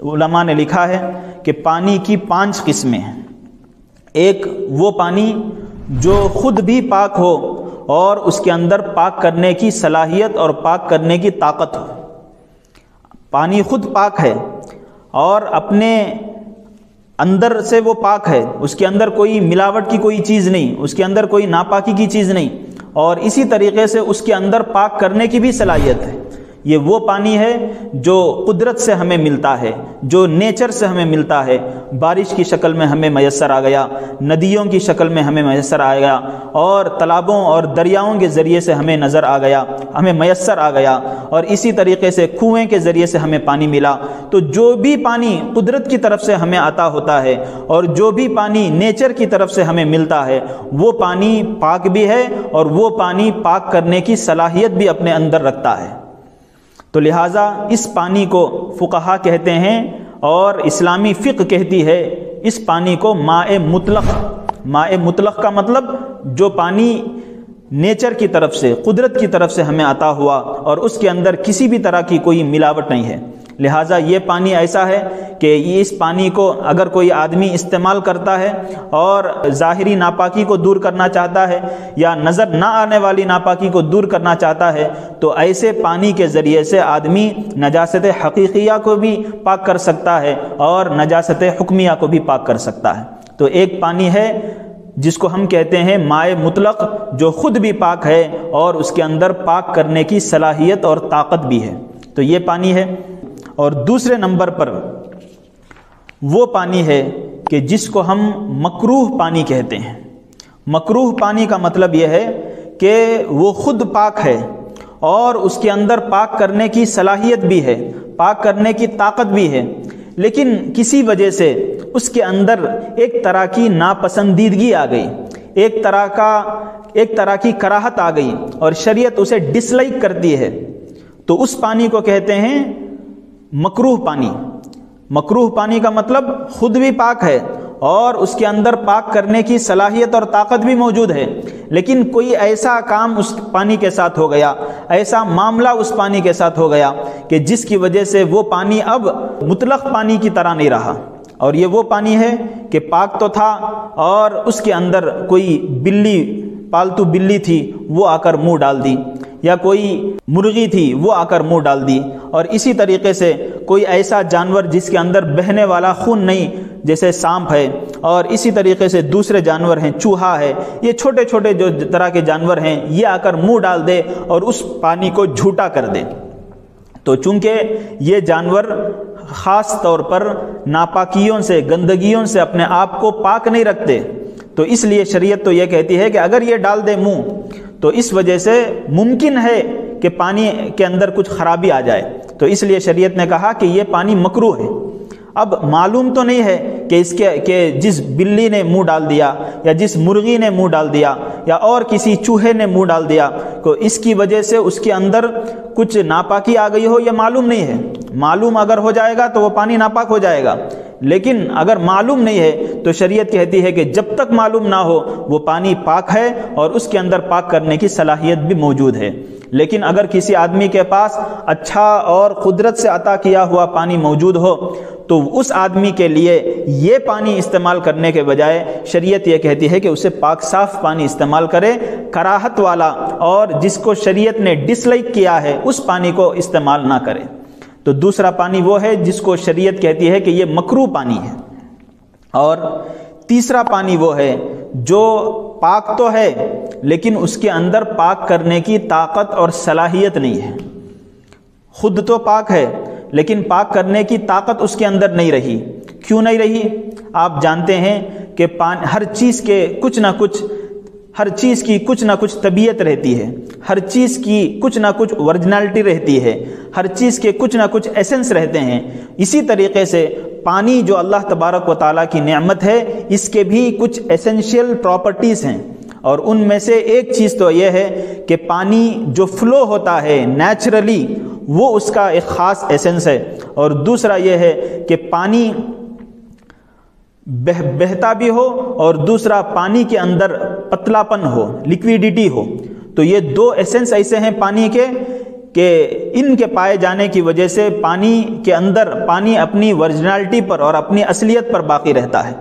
علماء نے لکھا ہے کہ پانی کی 5 قسمیں ہیں۔ ایک وہ پانی جو خود بھی پاک ہو اور اس کے اندر پاک کرنے کی صلاحیت اور پاک کرنے کی طاقت ہو۔ پانی خود پاک ہے اور اپنے اندر سے وہ پاک ہے، اس کے اندر کوئی ملاوٹ کی کوئی چیز نہیں، اس کے اندر کوئی ناپاکی کی چیز نہیں، اور اسی طریقے سے اس کے اندر پاک کرنے کی بھی صلاحیت ہے۔ یہ وہ پانی ہے جو قدرت سے ہمیں ملتا ہے، جو نیچر سے ہمیں ملتا ہے، بارش کی شکل میں ہمیں میسر آ گیا، ندیوں کی شکل میں ہمیں میسر آ گیا، اور تالابوں اور دریاؤں کے ذریعے سے ہمیں نظر آ گیا، ہمیں میسر آ گیا، اور اسی طریقے سے کنویں کے ذریعے سے ہمیں پانی ملا۔ تو جو بھی پانی قدرت کی طرف سے ہمیں عطا ہوتا ہے اور جو بھی پانی نیچر کی طرف سے ہمیں ملتا ہے، وہ پانی پاک بھی ہے اور وہ پانی پاک کرنے کی صلاحیت بھی اپنے اندر رکھتا ہے۔ تو لہٰذا اس پانی کو فقہا کہتے ہیں اور اسلامی فقہ کہتی ہے اس پانی کو ماء مطلق۔ ماء مطلق کا مطلب جو پانی نیچر کی طرف سے، قدرت کی طرف سے ہمیں عطا ہوا اور اس کے اندر کسی بھی طرح کی کوئی ملاوٹ نہیں ہے۔ لہٰذا یہ پانی ایسا ہے کہ اس پانی کو اگر کوئی آدمی استعمال کرتا ہے اور ظاہری ناپاکی کو دور کرنا چاہتا ہے یا نظر نہ آنے والی ناپاکی کو دور کرنا چاہتا ہے، تو ایسے پانی کے ذریعے سے آدمی نجاست حقیقیہ کو بھی پاک کر سکتا ہے اور نجاست حکمیہ کو بھی پاک کر سکتا ہے۔ تو ایک پانی ہے جس کو ہم کہتے ہیں ماء مطلق، جو خود بھی پاک ہے اور اس کے اندر پاک کرنے کی صلاحیت اور طاقت بھی ہے، تو یہ پانی ہے۔ اور دوسرے نمبر پر وہ پانی ہے کہ جس کو ہم مکروہ پانی کہتے ہیں۔ مکروہ پانی کا مطلب یہ ہے کہ وہ خود پاک ہے اور اس کے اندر پاک کرنے کی صلاحیت بھی ہے، پاک کرنے کی طاقت بھی ہے، لیکن کسی وجہ سے اس کے اندر ایک طرح کی ناپسندیدگی آ گئی، ایک طرح کی کراہت آ گئی اور شریعت اسے ڈس لائک کرتی ہے، تو اس پانی کو کہتے ہیں مکروہ پانی۔ مکروہ پانی کا مطلب خود بھی پاک ہے اور اس کے اندر پاک کرنے کی صلاحیت اور طاقت بھی موجود ہے، لیکن کوئی ایسا کام اس پانی کے ساتھ ہو گیا، ایسا معاملہ اس پانی کے ساتھ ہو گیا کہ جس کی وجہ سے وہ پانی اب مطلق پانی کی طرح نہیں رہا۔ اور یہ وہ پانی ہے کہ پاک تو تھا اور اس کے اندر کوئی بلی، پالتو بلی تھی، وہ آ کر منہ ڈال دی، یا کوئی مرغی تھی وہ آ کر منہ ڈال دی، اور اسی طریقے سے کوئی ایسا جانور جس کے اندر بہنے والا خون نہیں، جیسے سانپ ہے، اور اسی طریقے سے دوسرے جانور ہیں، چوہا ہے، یہ چھوٹے چھوٹے جو طرح کے جانور ہیں، یہ آ کر منہ ڈال دے اور اس پانی کو جھوٹا کر دے۔ تو چونکہ یہ جانور خاص طور پر ناپاکیوں سے، گندگیوں سے اپنے آپ کو پاک نہیں رکھتے، تو اس لیے شریعت تو یہ کہتی ہے کہ اگر یہ ڈال دے منہ تو اس وجہ سے ممکن ہے کہ پانی کے اندر کچھ خرابی آ جائے، تو اس لیے شریعت نے کہا کہ یہ پانی مکروہ ہے۔ اب معلوم تو نہیں ہے کہ جس بلی نے منہ ڈال دیا یا جس مرغی نے منہ ڈال دیا یا اور کسی چوہے نے منہ ڈال دیا تو اس کی وجہ سے اس کے اندر کچھ ناپاکی آ گئی ہو، یہ معلوم نہیں ہے۔ معلوم اگر ہو جائے گا تو وہ پانی ناپاک ہو جائے گا، لیکن اگر معلوم نہیں ہے تو شریعت کہتی ہے کہ جب تک معلوم نہ ہو وہ پانی پاک ہے اور اس کے اندر پاک کرنے کی صلاحیت بھی موجود ہے۔ لیکن اگر کسی آدمی کے پاس اچھا اور قدرت سے عطا کیا ہوا پانی موجود ہو تو اس آدمی کے لیے یہ پانی استعمال کرنے کے بجائے شریعت یہ کہتی ہے کہ اسے پاک صاف پانی استعمال کرے، کراہت والا اور جس کو شریعت نے ڈس لائک کیا ہے اس پانی کو استعمال نہ کرے۔ تو دوسرا پانی وہ ہے جس کو شریعت کہتی ہے کہ یہ مکروہ پانی ہے۔ اور تیسرا پانی وہ ہے جو پاک تو ہے لیکن اس کے اندر پاک کرنے کی طاقت اور صلاحیت نہیں ہے۔ خود تو پاک ہے لیکن پاک کرنے کی طاقت اس کے اندر نہیں رہی۔ کیوں نہیں رہی؟ آپ جانتے ہیں کہ ہر چیز کی کچھ نہ کچھ طبیعت رہتی ہے، ہر چیز کی کچھ نہ کچھ ورجنالٹی رہتی ہے، ہر چیز کے کچھ نہ کچھ ایسنس رہتے ہیں۔ اسی طریقے سے پانی جو اللہ تبارک و تعالیٰ کی نعمت ہے، اس کے بھی کچھ ایسنشیل پراپرٹیز ہیں، اور ان میں سے ایک چیز تو یہ ہے کہ پانی جو فلو ہوتا ہے نیچرلی وہ اس کا ایک خاص ایسنس ہے، اور دوسرا یہ ہے کہ پانی بہتا بھی ہو اور دوسرا پانی کے اندر پتلا پن ہو، لیکویڈیٹی ہو۔ تو یہ دو ایسنس ایسے ہیں پانی کے کہ ان کے پائے جانے کی وجہ سے پانی کے اندر پانی اپنی ورجنالٹی پر اور اپنی اصلیت پر باقی رہتا ہے۔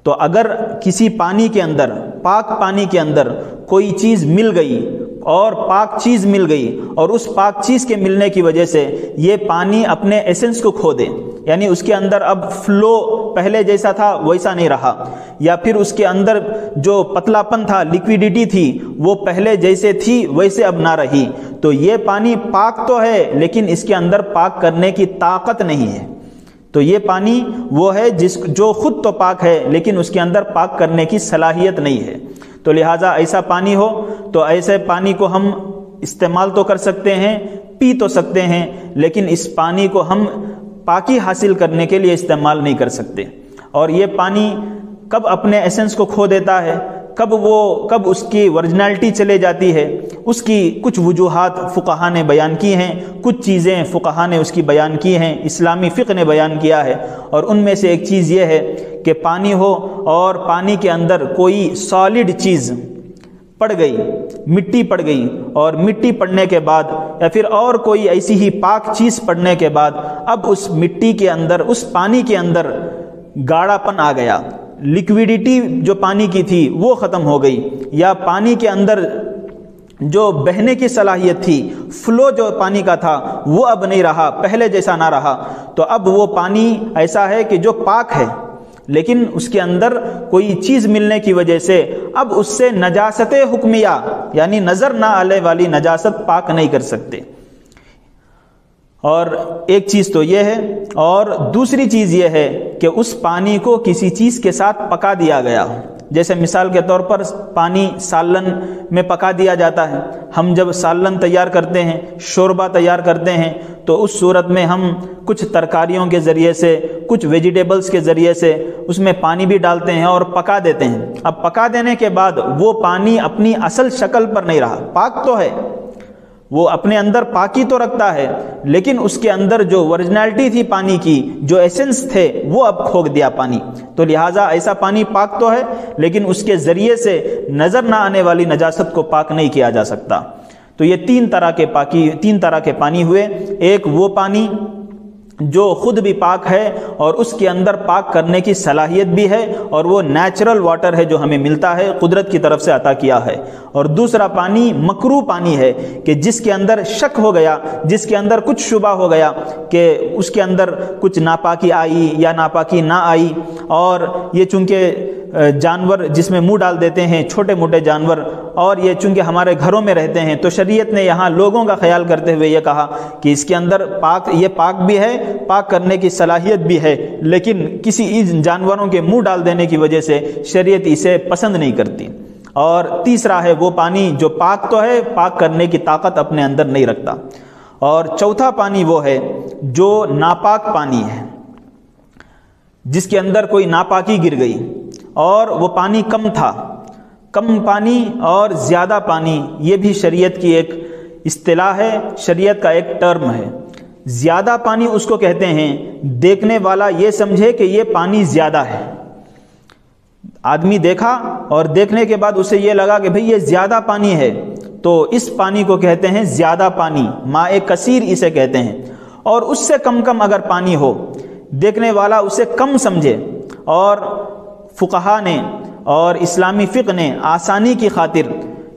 تو اگر کسی پانی کے اندر، پاک پانی کے اندر کوئی چیز مل گئی اور پاک چیز مل گئی اور اس پاک چیز کے ملنے کی وجہ سے یہ پانی اپنے ایسنس کو کھو دے، یعنی اس کے اندر اب فلو پہلے جیسا تھا ویسا نہیں رہا، یا پھر اس کے اندر جو پتلا پن تھا، لیکویڈیٹی تھی، وہ پہلے جیسے تھی ویسے اب نہ رہی، تو یہ پانی پاک تو ہے لیکن اس کے اندر پاک کرنے کی طاقت نہیں ہے۔ تو یہ پانی وہ ہے جو خود تو پاک ہے لیکن اس کے اندر پاک کرنے کی صلاحیت نہیں ہے۔ تو لہٰذا ایسا پانی ہو تو ایسے پانی کو ہم استعمال تو کر سکتے ہیں، پی تو سکتے ہیں، لیکن اس پانی کو ہم پاکی حاصل کرنے کے لیے استعمال نہیں کر سکتے۔ اور یہ پانی کب اپنے ایسنس کو کھو دیتا ہے، کب اس کی ورجنالٹی چلے جاتی ہے، اس کی کچھ وجوہات فقہا نے بیان کی ہیں، کچھ چیزیں فقہا نے اس کی بیان کی ہیں، اسلامی فقہ نے بیان کیا ہے، اور ان میں سے ایک چیز یہ ہے کہ پانی ہو اور پانی کے اندر کوئی سالڈ چیز پڑ گئی، مٹی پڑ گئی، اور مٹی پڑنے کے بعد یا پھر اور کوئی ایسی ہی پاک چیز پڑنے کے بعد اب اس مٹی کے اندر، اس پانی کے اندر گاڑھا پن آ گیا، لیکویڈیٹی جو پانی کی تھی وہ ختم ہو گئی، یا پانی کے اندر جو بہنے کی صلاحیت تھی، فلو جو پانی کا تھا وہ اب نہیں رہا، پہلے جیسا نہ رہا، تو اب وہ پانی ایسا ہے کہ جو پاک ہے لیکن اس کے اندر کوئی چیز ملنے کی وجہ سے اب اس سے نجاست حکمیہ یعنی نظر نہ آنے والی نجاست پاک نہیں کر سکتے۔ اور ایک چیز تو یہ ہے، اور دوسری چیز یہ ہے کہ اس پانی کو کسی چیز کے ساتھ پکا دیا گیا، جیسے مثال کے طور پر پانی سالن میں پکا دیا جاتا ہے۔ ہم جب سالن تیار کرتے ہیں، شوربہ تیار کرتے ہیں، تو اس صورت میں ہم کچھ ترکاریوں کے ذریعے سے، کچھ ویجیٹیبلز کے ذریعے سے اس میں پانی بھی ڈالتے ہیں اور پکا دیتے ہیں۔ اب پکا دینے کے بعد وہ پانی اپنی اصل شکل پر نہیں رہا، پاک تو ہے، وہ اپنے اندر پاکی تو رکھتا ہے، لیکن اس کے اندر جو ورجنالٹی تھی پانی کی، جو ایسنس تھے، وہ اب کھو دیا پانی۔ تو لہٰذا ایسا پانی پاک تو ہے لیکن اس کے ذریعے سے نظر نہ آنے والی نجاست کو پاک نہیں کیا جا سکتا۔ تو یہ تین طرح کے پانی ہوئے، ایک وہ پانی جو خود بھی پاک ہے اور اس کے اندر پاک کرنے کی صلاحیت بھی ہے، اور وہ نیچرل واٹر ہے جو ہمیں ملتا ہے، قدرت کی طرف سے عطا کیا ہے، اور دوسرا پانی مکروہ پانی ہے کہ جس کے اندر شک ہو گیا، جس کے اندر کچھ شبہ ہو گیا کہ اس کے اندر کچھ ناپاکی آئی یا ناپاکی نہ آئی، اور یہ چونکہ جانور جس میں منہ ڈال دیتے ہیں، چھوٹے موٹے جانور، اور یہ چونکہ ہمارے گھروں میں رہتے ہیں، تو شریعت نے یہاں لوگوں کا خیال کرتے ہوئے یہ کہا کہ اس کے اندر یہ پاک بھی ہے، پاک کرنے کی صلاحیت بھی ہے، لیکن کسی جانوروں کے منہ ڈال دینے کی وجہ سے شریعت اسے پسند نہیں کرتی۔ اور تیسرا ہے وہ پانی جو پاک تو ہے، پاک کرنے کی طاقت اپنے اندر نہیں رکھتا۔ اور چوتھا پانی وہ ہے جو ناپاک پانی ہے، جس کے اندر کوئی ناپاکی گر گئی، اور وہ پانی کم تھا۔ کم پانی اور زیادہ پانی یہ بھی شریعت کی ایک اصطلاح ہے، شریعت کا ایک ٹرم ہے۔ زیادہ پانی اس کو کہتے ہیں دیکھنے والا یہ سمجھے کہ یہ پانی زیادہ ہے، آدمی دیکھا اور دیکھنے کے بعد اسے یہ لگا کہ بھئی یہ زیادہ پانی ہے، تو اس پانی کو کہتے ہیں زیادہ پانی، ماء کثیر اسے کہتے ہیں۔ اور اس سے کم اگر پانی ہو، دیکھنے والا اسے کم سمجھے، اور فقہا نے اور اسلامی فقہ نے آسانی کی خاطر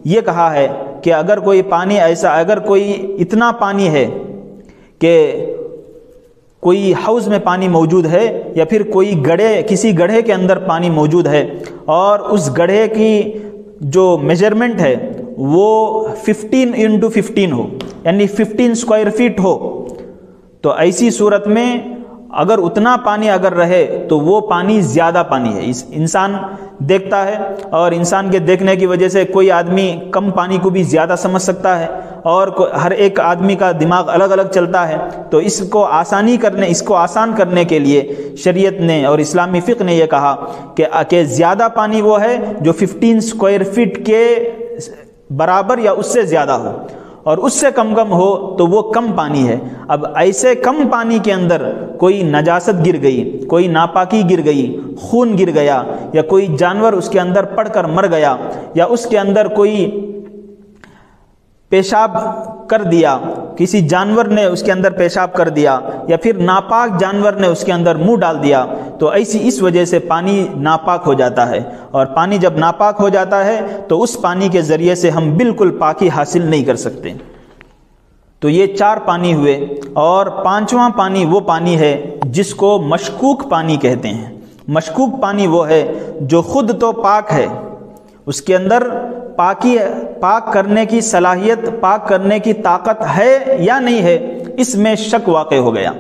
یہ کہا ہے کہ اگر کوئی پانی ایسا، اگر کوئی اتنا پانی ہے کہ کوئی حوض میں پانی موجود ہے، یا پھر کوئی کسی گڑھے کے اندر پانی موجود ہے، اور اس گڑھے کی جو میجرمنٹ ہے وہ 15x15 ہو، یعنی 15 اسکوائر فٹ ہو، تو ایسی صورت میں اگر اتنا پانی اگر رہے تو وہ پانی زیادہ پانی ہے۔ انسان دیکھتا ہے، اور انسان کے دیکھنے کی وجہ سے کوئی آدمی کم پانی کو بھی زیادہ سمجھ سکتا ہے، اور ہر ایک آدمی کا دماغ الگ الگ چلتا ہے، تو اس کو آسان کرنے کے لیے شریعت نے اور اسلامی فقہ نے یہ کہا کہ زیادہ پانی وہ ہے جو 15 اسکوائر فٹ کے برابر یا اس سے زیادہ ہو، اور اس سے کم ہو تو وہ کم پانی ہے۔ اب ایسے کم پانی کے اندر کوئی نجاست گر گئی، کوئی ناپاکی گر گئی، خون گر گیا، یا کوئی جانور اس کے اندر پڑ کر مر گیا، یا اس کے اندر کوئی پیشاب کر دیا، کسی جانور نے اس کے اندر پیشاب کر دیا یا پھر ناپاک جانور نے اس کے اندر منہ ڈال دیا تو اس وجہ سے پانی ناپاک ہو جاتا ہے، اور پانی جب ناپاک ہو جاتا ہے تو اس پانی کے ذریعے سے ہم بالکل پاکی حاصل نہیں کر سکتے۔ تو یہ 4 پانی ہوئے، اور 5واں پانی وہ پانی ہے جس کو مشکوک پانی کہتے ہیں۔ مشکوک پانی وہ ہے جو خود تو پاک ہے، اس کے اندر پاک کرنے کی صلاحیت، پاک کرنے کی طاقت ہے یا نہیں ہے، اس میں شک واقع ہو گیا،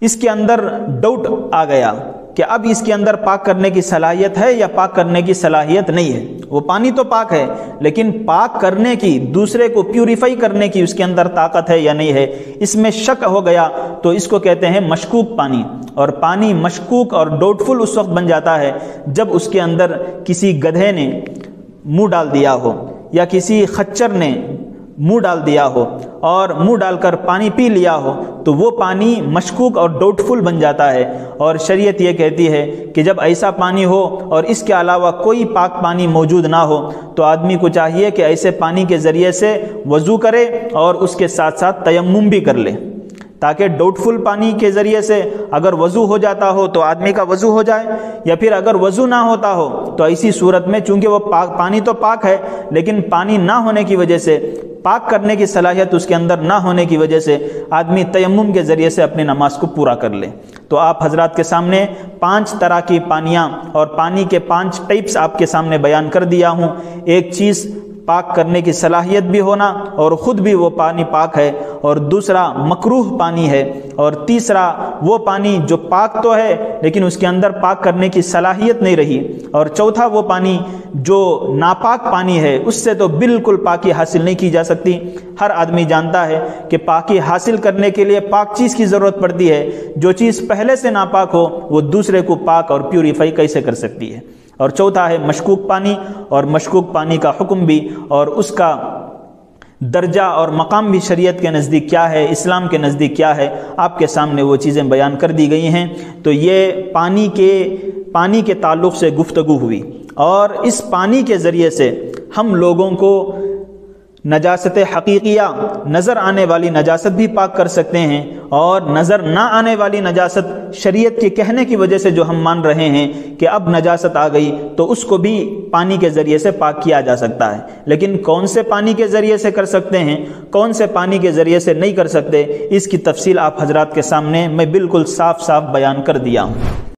اس کے اندر ڈاؤٹ آ گیا کہ اب اس کے اندر پاک کرنے کی صلاحیت ہے یا پاک کرنے کی صلاحیت نہیں ہے۔ وہ پانی تو پاک ہے لیکن پاک کرنے کی، دوسرے کو پیوریفائی کرنے کی اس کے اندر طاقت ہے یا نہیں ہے، اس میں شک ہو گیا تو اس کو کہتے ہیں مشکوک پانی۔ اور پانی مشکوک اور ڈاؤٹ فل اس وقت بن جاتا ہے جب اس کے اندر کسی گدھے نے منہ ڈال دیا ہو یا کسی خچر نے منہ ڈال دیا ہو اور منہ ڈال کر پانی پی لیا ہو، تو وہ پانی مشکوک اور ڈاؤٹ فل بن جاتا ہے۔ اور شریعت یہ کہتی ہے کہ جب ایسا پانی ہو اور اس کے علاوہ کوئی پاک پانی موجود نہ ہو تو آدمی کو چاہیے کہ ایسے پانی کے ذریعے سے وضو کرے اور اس کے ساتھ ساتھ تیمم بھی کر لے، تاکہ ڈاؤٹ فل پانی کے ذریعے سے اگر وضو ہو جاتا ہو تو آدمی کا وضو ہو جائے، یا پھر اگر وضو نہ ہوتا ہو تو ایسی صورت میں چونکہ وہ پانی تو پاک ہے لیکن پانی نہ ہونے کی وجہ سے، پاک کرنے کی صلاحیت اس کے اندر نہ ہونے کی وجہ سے آدمی تیمم کے ذریعے سے اپنی نماز کو پورا کر لے۔ تو آپ حضرات کے سامنے 5 طرح کی پانیاں اور پانی کے 5 ٹائپس آپ کے سامنے بیان کر دیا ہوں۔ ایک چیز پاک کرنے کی صلاحیت بھی ہونا اور خود بھی وہ پانی پاک ہے، اور دوسرا مکروہ پانی ہے، اور تیسرا وہ پانی جو پاک تو ہے لیکن اس کے اندر پاک کرنے کی صلاحیت نہیں رہی، اور چوتھا وہ پانی جو ناپاک پانی ہے، اس سے تو بالکل پاکی حاصل نہیں کی جا سکتی۔ ہر آدمی جانتا ہے کہ پاکی حاصل کرنے کے لیے پاک چیز کی ضرورت پڑتی ہے، جو چیز پہلے سے ناپاک ہو وہ دوسرے کو پاک اور پیوریفائی کیسے کر سکتی ہے۔ اور چوتھا ہے مشکوک پانی، اور مشکوک پانی کا حکم بھی اور اس کا درجہ اور مقام بھی شریعت کے نزدیک کیا ہے، اسلام کے نزدیک کیا ہے، آپ کے سامنے وہ چیزیں بیان کر دی گئی ہیں۔ تو یہ پانی کے تعلق سے گفتگو ہوئی، اور اس پانی کے ذریعے سے ہم لوگوں کو نجاست حقیقیہ، نظر آنے والی نجاست بھی پاک کر سکتے ہیں، اور نظر نہ آنے والی نجاست شریعت کے کہنے کی وجہ سے جو ہم مان رہے ہیں کہ اب نجاست آ گئی تو اس کو بھی پانی کے ذریعے سے پاک کیا جا سکتا ہے۔ لیکن کون سے پانی کے ذریعے سے کر سکتے ہیں، کون سے پانی کے ذریعے سے نہیں کر سکتے، اس کی تفصیل آپ حضرات کے سامنے میں بالکل صاف بیان کر دیا ہوں۔